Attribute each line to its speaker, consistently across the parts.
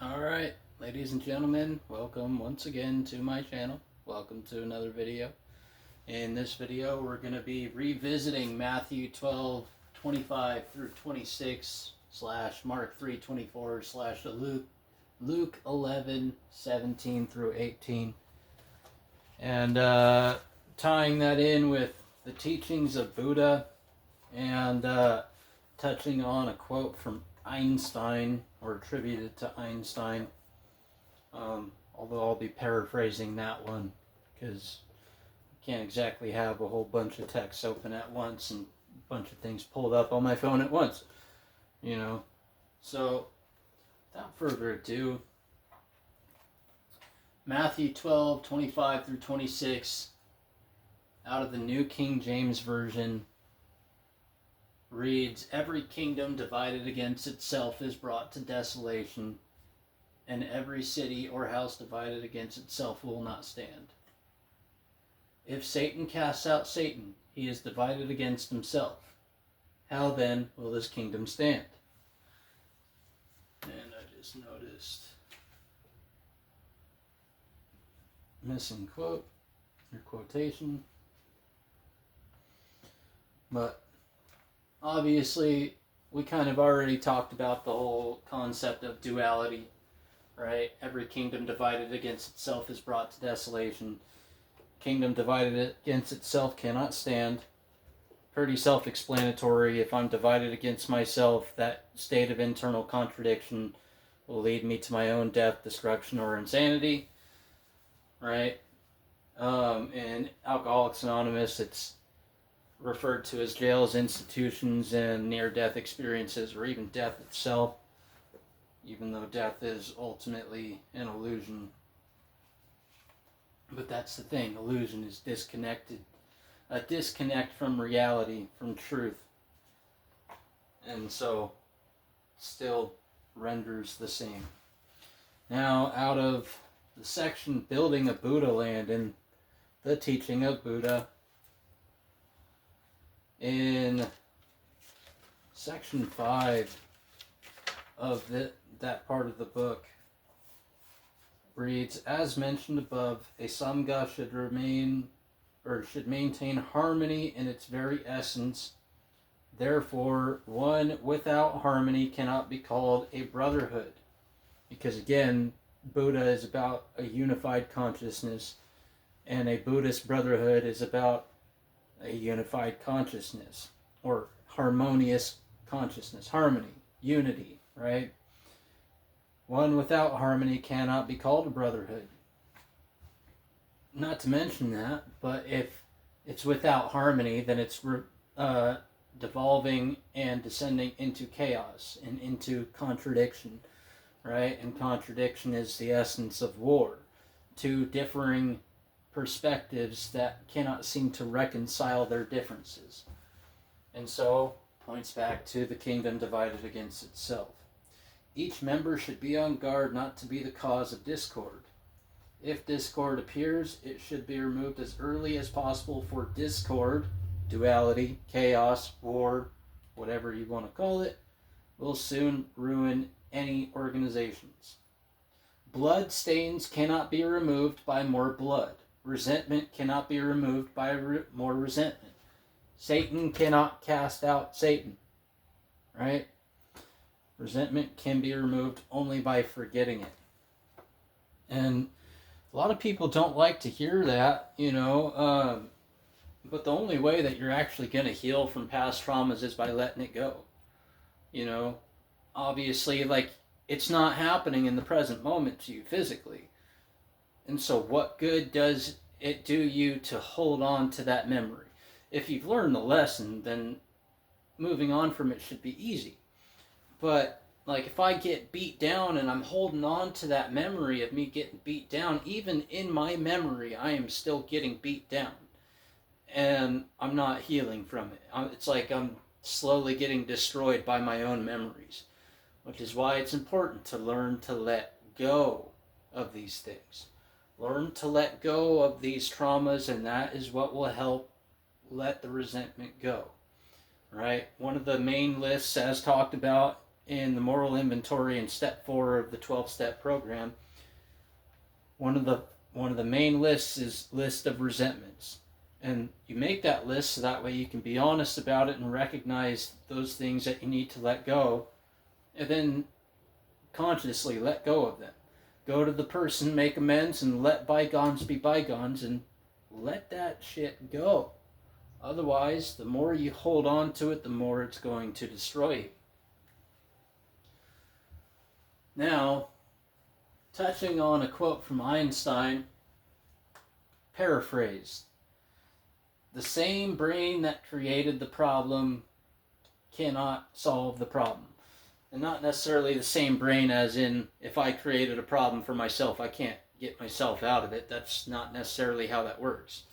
Speaker 1: Alright, ladies and gentlemen, welcome once again to my channel. Welcome to another video. In this video, we're going to be revisiting Matthew 12:25 through 26 / Mark 3:24 / Luke 11:17 through 18. And tying that in with the teachings of Buddha and touching on a quote from Einstein, or attributed to Einstein, although I'll be paraphrasing that one because you can't exactly have a whole bunch of texts open at once and a bunch of things pulled up on my phone at once, you know. So without further ado, Matthew 12:25 through 26 out of the New King James Version reads, "Every kingdom divided against itself is brought to desolation, and every city or house divided against itself will not stand. If Satan casts out Satan, he is divided against himself. How then will his kingdom stand?" And I just noticed missing quote or quotation, but obviously, we kind of already talked about the whole concept of duality, right? Every kingdom divided against itself is brought to desolation. Kingdom divided against itself cannot stand. Pretty self-explanatory. If I'm divided against myself, that state of internal contradiction will lead me to my own death, destruction, or insanity, right? In Alcoholics Anonymous, it's referred to as jails, institutions, and near-death experiences, or even death itself, even though death is ultimately an illusion. But that's the thing, illusion is disconnected, a disconnect from reality, from truth, and so still renders the same. Now, out of the section Building a Buddha Land in the Teaching of Buddha, in section 5 of that part of the book reads, "As mentioned above, a Sangha should maintain harmony in its very essence. Therefore, one without harmony cannot be called a brotherhood." Because again, Buddha is about a unified consciousness, and a Buddhist brotherhood is about a unified consciousness, or harmonious consciousness, harmony, unity, right? One without harmony cannot be called a brotherhood. Not to mention that, but if it's without harmony, then it's devolving and descending into chaos and into contradiction, right? And contradiction is the essence of war. Two differing perspectives that cannot seem to reconcile their differences. And so, points back to the kingdom divided against itself. Each member should be on guard not to be the cause of discord. If discord appears, it should be removed as early as possible, for discord, duality, chaos, war, whatever you want to call it, will soon ruin any organizations. Blood stains cannot be removed by more blood. Resentment cannot be removed by more resentment. Satan cannot cast out Satan, right? Resentment can be removed only by forgetting it. And a lot of people don't like to hear that, but the only way that you're actually going to heal from past traumas is by letting it go. Obviously, it's not happening in the present moment to you physically. And so what good does it do you to hold on to that memory? If you've learned the lesson, then moving on from it should be easy. But, if I get beat down and I'm holding on to that memory of me getting beat down, even in my memory, I am still getting beat down. And I'm not healing from it. It's like I'm slowly getting destroyed by my own memories. Which is why it's important to learn to let go of these things. Learn to let go of these traumas, and that is what will help let the resentment go, right? One of the main lists, as talked about in the moral inventory in step 4 of the 12-step program, one of the main lists is list of resentments. And you make that list so that way you can be honest about it and recognize those things that you need to let go, and then consciously let go of them. Go to the person, make amends, and let bygones be bygones, and let that shit go. Otherwise, the more you hold on to it, the more it's going to destroy you. Now, touching on a quote from Einstein, paraphrased. The same brain that created the problem cannot solve the problem. And not necessarily the same brain as in, if I created a problem for myself, I can't get myself out of it. That's not necessarily how that works.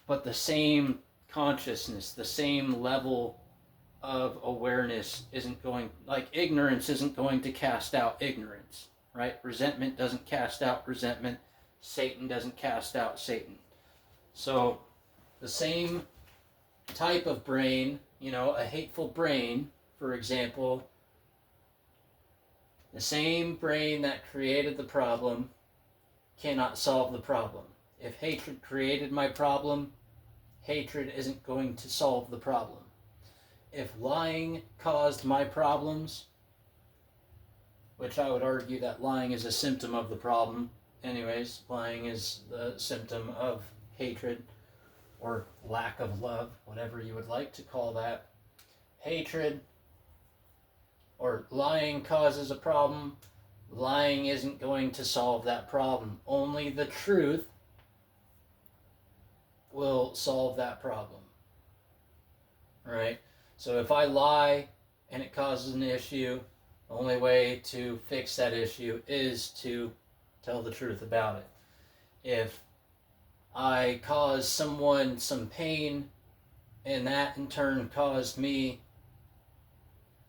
Speaker 1: But the same consciousness, the same level of awareness isn't going, like ignorance isn't going to cast out ignorance, right? Resentment doesn't cast out resentment. Satan doesn't cast out Satan. So the same type of brain, a hateful brain, for example, the same brain that created the problem cannot solve the problem. If hatred created my problem, hatred isn't going to solve the problem. If lying caused my problems, which I would argue that lying is a symptom of the problem. Anyways, lying is the symptom of hatred or lack of love, whatever you would like to call that. Hatred or lying causes a problem. Lying isn't going to solve that problem. Only the truth will solve that problem. Right? So if I lie and it causes an issue, the only way to fix that issue is to tell the truth about it. If I cause someone some pain and that in turn caused me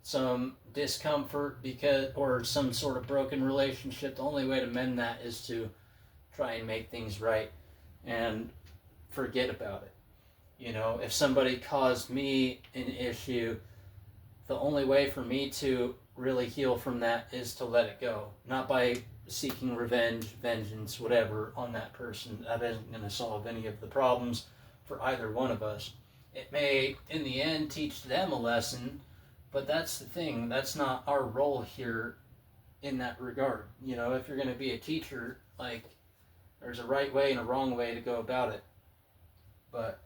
Speaker 1: some discomfort or some sort of broken relationship, the only way to mend that is to try and make things right and forget about it. If somebody caused me an issue, the only way for me to really heal from that is to let it go. Not by seeking revenge, vengeance, whatever, on that person. That isn't going to solve any of the problems for either one of us. It may, in the end, teach them a lesson, but that's the thing. That's not our role here in that regard. If you're going to be a teacher, there's a right way and a wrong way to go about it. But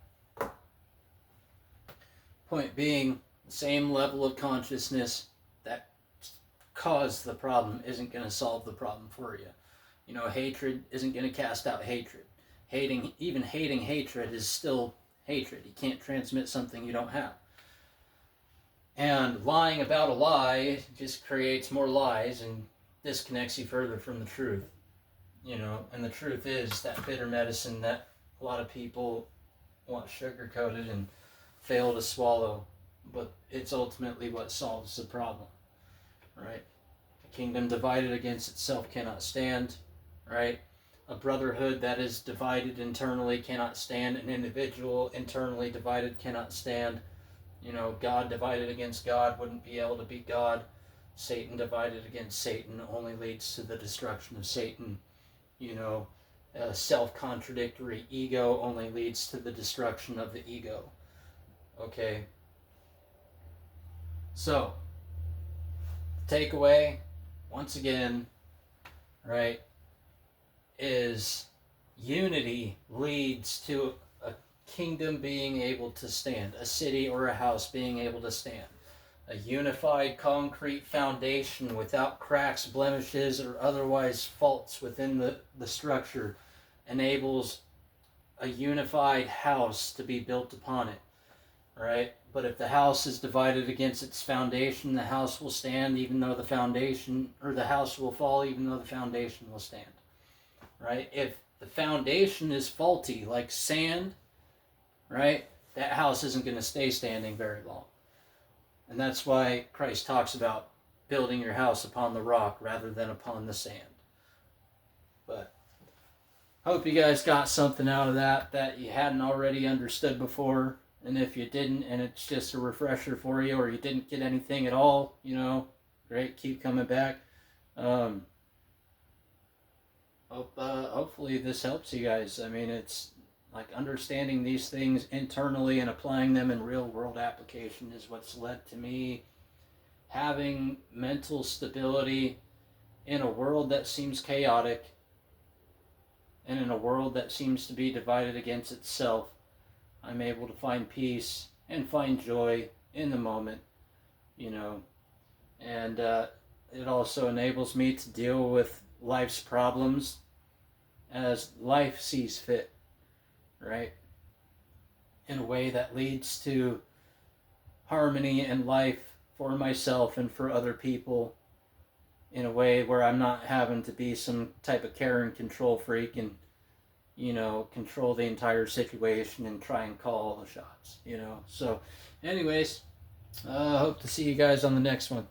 Speaker 1: point being, the same level of consciousness that caused the problem isn't going to solve the problem for you. Hatred isn't going to cast out hatred. Even hating hatred is still hatred. You can't transmit something you don't have. And lying about a lie just creates more lies and disconnects you further from the truth. And the truth is that bitter medicine that a lot of people want sugar-coated and fail to swallow, but it's ultimately what solves the problem, right? A kingdom divided against itself cannot stand, right? A brotherhood that is divided internally cannot stand. An individual internally divided cannot stand. God divided against God wouldn't be able to be God. Satan divided against Satan only leads to the destruction of Satan. A self-contradictory ego only leads to the destruction of the ego. Okay? So, takeaway, once again, right, is unity leads to a kingdom being able to stand, a city or a house being able to stand. A unified concrete foundation without cracks, blemishes, or otherwise faults within the structure enables a unified house to be built upon it, right? But if the house is divided against its foundation, the house will stand even though the foundation, or the house will fall even though the foundation will stand, right? If the foundation is faulty, like sand, right, that house isn't going to stay standing very long. And that's why Christ talks about building your house upon the rock rather than upon the sand. But hope you guys got something out of that you hadn't already understood before. And if you didn't, and it's just a refresher for you, or you didn't get anything at all, Great. Keep coming back. Um, hopefully this helps you guys. I mean, it's like understanding these things internally and applying them in real world application is what's led to me having mental stability in a world that seems chaotic and in a world that seems to be divided against itself. I'm able to find peace and find joy in the moment, you know, and it also enables me to deal with life's problems as life sees fit, right? In a way that leads to harmony and life for myself and for other people in a way where I'm not having to be some type of care and control freak and, control the entire situation and try and call all the shots. So, anyways, hope to see you guys on the next one.